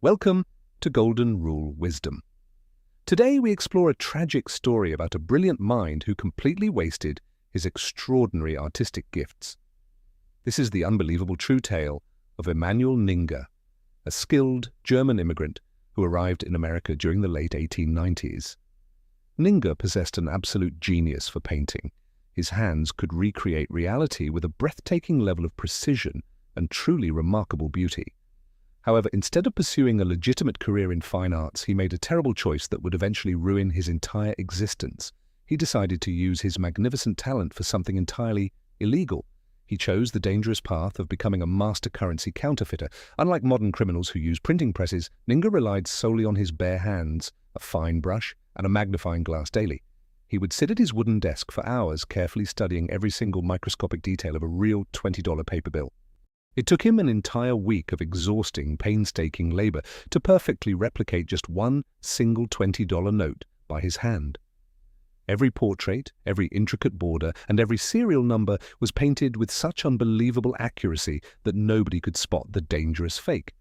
Welcome to Golden Rule Wisdom. Today we explore a tragic story about a brilliant mind who completely wasted his extraordinary artistic gifts. This is the unbelievable true tale of Emmanuel Ninger, a skilled German immigrant who arrived in America during the late 1890s. Ninger possessed an absolute genius for painting. His hands could recreate reality with a breathtaking level of precision and truly remarkable beauty. However, instead of pursuing a legitimate career in fine arts, he made a terrible choice that would eventually ruin his entire existence. He decided to use his magnificent talent for something entirely illegal. He chose the dangerous path of becoming a master currency counterfeiter. Unlike modern criminals who use printing presses, Ninger relied solely on his bare hands, a fine brush, and a magnifying glass daily. He would sit at his wooden desk for hours, carefully studying every single microscopic detail of a real $20 paper bill. It took him an entire week of exhausting, painstaking labor to perfectly replicate just one single $20 note by his hand. Every portrait, every intricate border, and every serial number was painted with such unbelievable accuracy that nobody could spot the dangerous fake.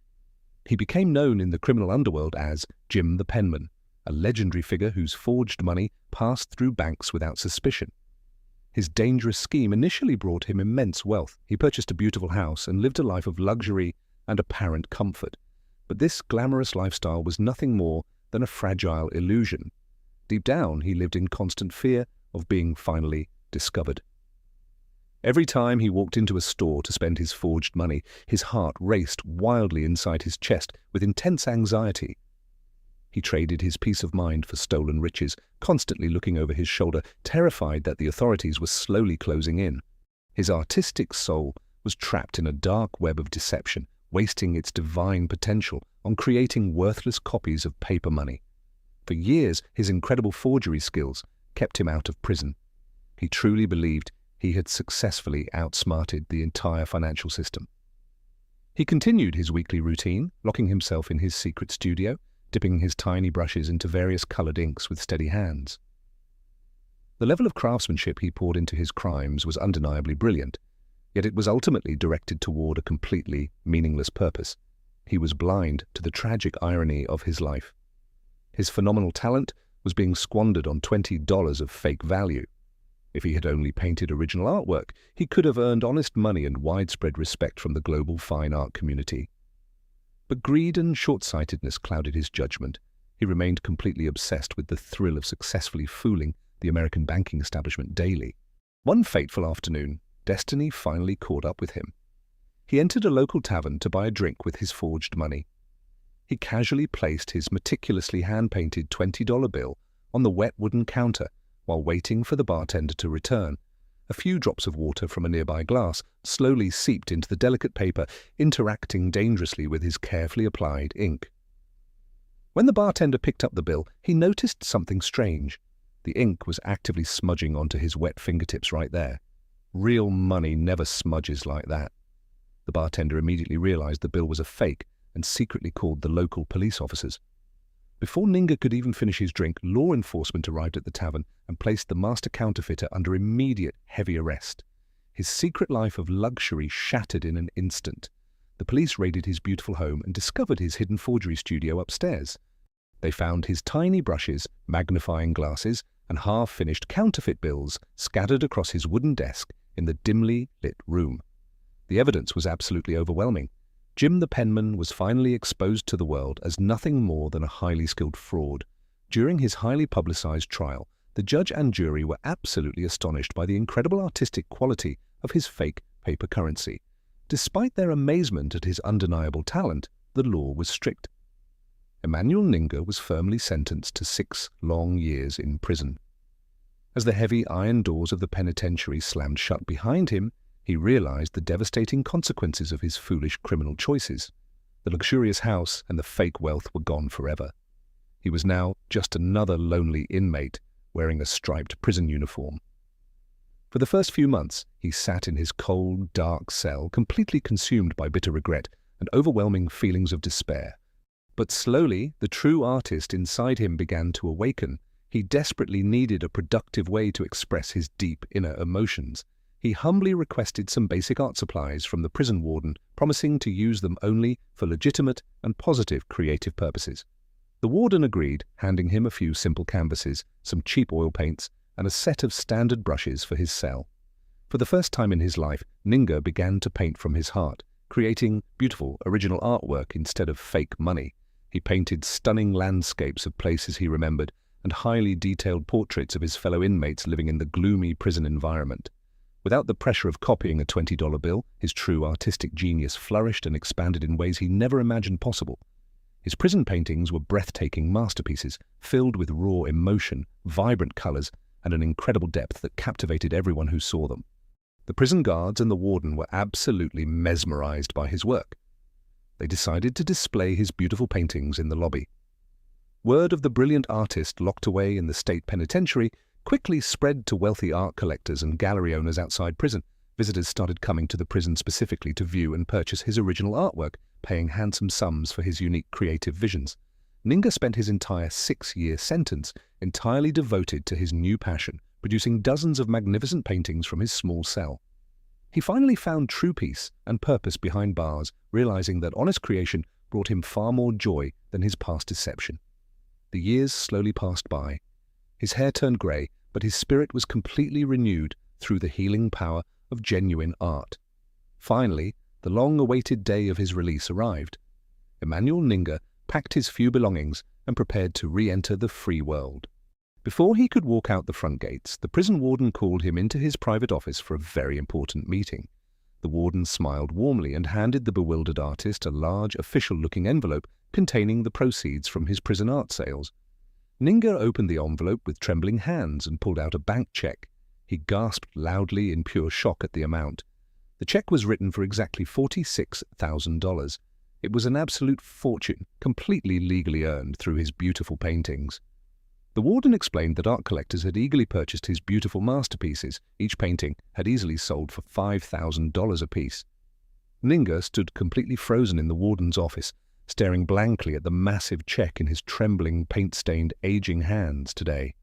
He became known in the criminal underworld as Jim the Penman, a legendary figure whose forged money passed through banks without suspicion. His dangerous scheme initially brought him immense wealth. He purchased a beautiful house and lived a life of luxury and apparent comfort. But this glamorous lifestyle was nothing more than a fragile illusion. Deep down, he lived in constant fear of being finally discovered. Every time he walked into a store to spend his forged money, his heart raced wildly inside his chest with intense anxiety. He traded his peace of mind for stolen riches, constantly looking over his shoulder, terrified that the authorities were slowly closing in. His artistic soul was trapped in a dark web of deception, wasting its divine potential on creating worthless copies of paper money. For years, his incredible forgery skills kept him out of prison. He truly believed he had successfully outsmarted the entire financial system. He continued his weekly routine, locking himself in his secret studio, dipping his tiny brushes into various colored inks with steady hands. The level of craftsmanship he poured into his crimes was undeniably brilliant, yet it was ultimately directed toward a completely meaningless purpose. He was blind to the tragic irony of his life. His phenomenal talent was being squandered on $20 of fake value. If he had only painted original artwork, he could have earned honest money and widespread respect from the global fine art community. But greed and short-sightedness clouded his judgment. He remained completely obsessed with the thrill of successfully fooling the American banking establishment daily. One fateful afternoon, destiny finally caught up with him. He entered a local tavern to buy a drink with his forged money. He casually placed his meticulously hand-painted $20 bill on the wet wooden counter while waiting for the bartender to return. A few drops of water from a nearby glass slowly seeped into the delicate paper, interacting dangerously with his carefully applied ink. When the bartender picked up the bill, he noticed something strange. The ink was actively smudging onto his wet fingertips right there. Real money never smudges like that. The bartender immediately realized the bill was a fake and secretly called the local police officers. Before Ninger could even finish his drink, law enforcement arrived at the tavern and placed the master counterfeiter under immediate heavy arrest. His secret life of luxury shattered in an instant. The police raided his beautiful home and discovered his hidden forgery studio upstairs. They found his tiny brushes, magnifying glasses, and half-finished counterfeit bills scattered across his wooden desk in the dimly lit room. The evidence was absolutely overwhelming. Jim the Penman was finally exposed to the world as nothing more than a highly skilled fraud. During his highly publicized trial, the judge and jury were absolutely astonished by the incredible artistic quality of his fake paper currency. Despite their amazement at his undeniable talent, the law was strict. Emmanuel Ninger was firmly sentenced to 6 long years in prison. As the heavy iron doors of the penitentiary slammed shut behind him, he realized the devastating consequences of his foolish criminal choices. The luxurious house and the fake wealth were gone forever. He was now just another lonely inmate wearing a striped prison uniform. For the first few months, he sat in his cold, dark cell, completely consumed by bitter regret and overwhelming feelings of despair. But slowly, the true artist inside him began to awaken. He desperately needed a productive way to express his deep inner emotions. he humbly requested some basic art supplies from the prison warden, promising to use them only for legitimate and positive creative purposes. The warden agreed, handing him a few simple canvases, some cheap oil paints, and a set of standard brushes for his cell. For the first time in his life, Ninger began to paint from his heart, creating beautiful, original artwork instead of fake money. He painted stunning landscapes of places he remembered and highly detailed portraits of his fellow inmates living in the gloomy prison environment. Without the pressure of copying a $20 bill, his true artistic genius flourished and expanded in ways he never imagined possible. His prison paintings were breathtaking masterpieces, filled with raw emotion, vibrant colors, and an incredible depth that captivated everyone who saw them. The prison guards and the warden were absolutely mesmerized by his work. They decided to display his beautiful paintings in the lobby. Word of the brilliant artist locked away in the state penitentiary quickly spread to wealthy art collectors and gallery owners outside prison. Visitors started coming to the prison specifically to view and purchase his original artwork, paying handsome sums for his unique creative visions. Ninger spent his entire 6-year sentence entirely devoted to his new passion, producing dozens of magnificent paintings from his small cell. He finally found true peace and purpose behind bars, realizing that honest creation brought him far more joy than his past deception. The years slowly passed by. His hair turned grey, but his spirit was completely renewed through the healing power of genuine art. Finally, the long-awaited day of his release arrived. Emmanuel Ninger packed his few belongings and prepared to re-enter the free world. Before he could walk out the front gates, the prison warden called him into his private office for a very important meeting. The warden smiled warmly and handed the bewildered artist a large, official-looking envelope containing the proceeds from his prison art sales. Ninger opened the envelope with trembling hands and pulled out a bank check. He gasped loudly in pure shock at the amount. The check was written for exactly $46,000. It was an absolute fortune, completely legally earned through his beautiful paintings. The warden explained that art collectors had eagerly purchased his beautiful masterpieces. Each painting had easily sold for $5,000 apiece. Ninger stood completely frozen in the warden's office, staring blankly at the massive check in his trembling, paint-stained, aging hands today.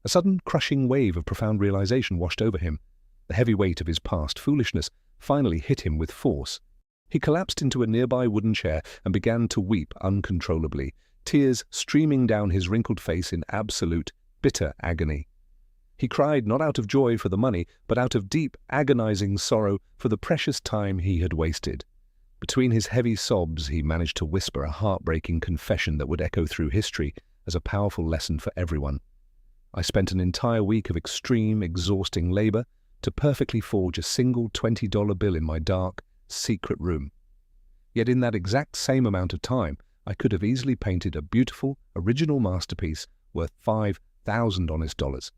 A sudden, crushing wave of profound realization washed over him. The heavy weight of his past foolishness finally hit him with force. He collapsed into a nearby wooden chair and began to weep uncontrollably, tears streaming down his wrinkled face in absolute, bitter agony. He cried not out of joy for the money, but out of deep, agonizing sorrow for the precious time he had wasted. Between his heavy sobs, he managed to whisper a heartbreaking confession that would echo through history as a powerful lesson for everyone. I spent an entire week of extreme, exhausting labor to perfectly forge a single $20 bill in my dark, secret room. Yet in that exact same amount of time, I could have easily painted a beautiful, original masterpiece worth $5,000 honest dollars.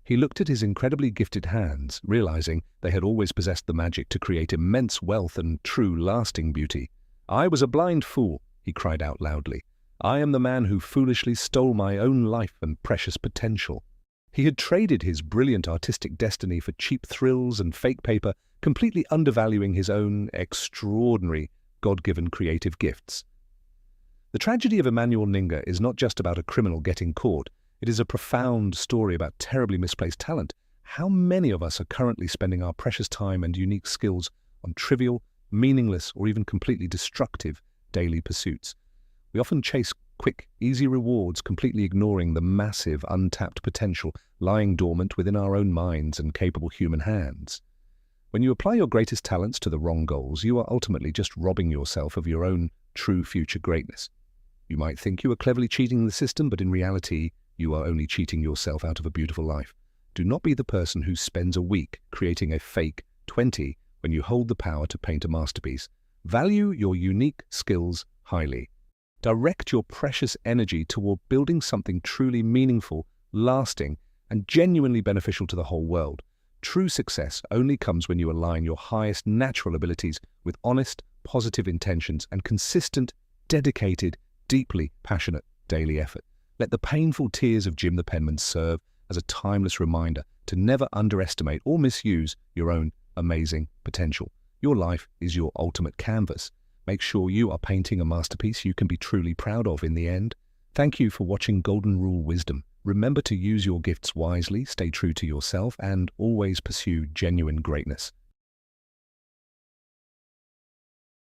He looked at his incredibly gifted hands, realizing they had always possessed the magic to create immense wealth and true, lasting beauty. "I was a blind fool," he cried out loudly. "I am the man who foolishly stole my own life and precious potential." He had traded his brilliant artistic destiny for cheap thrills and fake paper, completely undervaluing his own extraordinary, God-given creative gifts. The tragedy of Emmanuel Ninger is not just about a criminal getting caught. It is a profound story about terribly misplaced talent. How many of us are currently spending our precious time and unique skills on trivial, meaningless, or even completely destructive daily pursuits? We often chase quick, easy rewards, completely ignoring the massive, untapped potential lying dormant within our own minds and capable human hands. When you apply your greatest talents to the wrong goals, you are ultimately just robbing yourself of your own true future greatness. You might think you are cleverly cheating the system, but in reality, you are only cheating yourself out of a beautiful life. Do not be the person who spends a week creating a fake 20 when you hold the power to paint a masterpiece. Value your unique skills highly. Direct your precious energy toward building something truly meaningful, lasting, and genuinely beneficial to the whole world. True success only comes when you align your highest natural abilities with honest, positive intentions and consistent, dedicated, deeply passionate daily effort. Let the painful tears of Jim the Penman serve as a timeless reminder to never underestimate or misuse your own amazing potential. Your life is your ultimate canvas. Make sure you are painting a masterpiece you can be truly proud of in the end. Thank you for watching Golden Rule Wisdom. Remember to use your gifts wisely, stay true to yourself, and always pursue genuine greatness.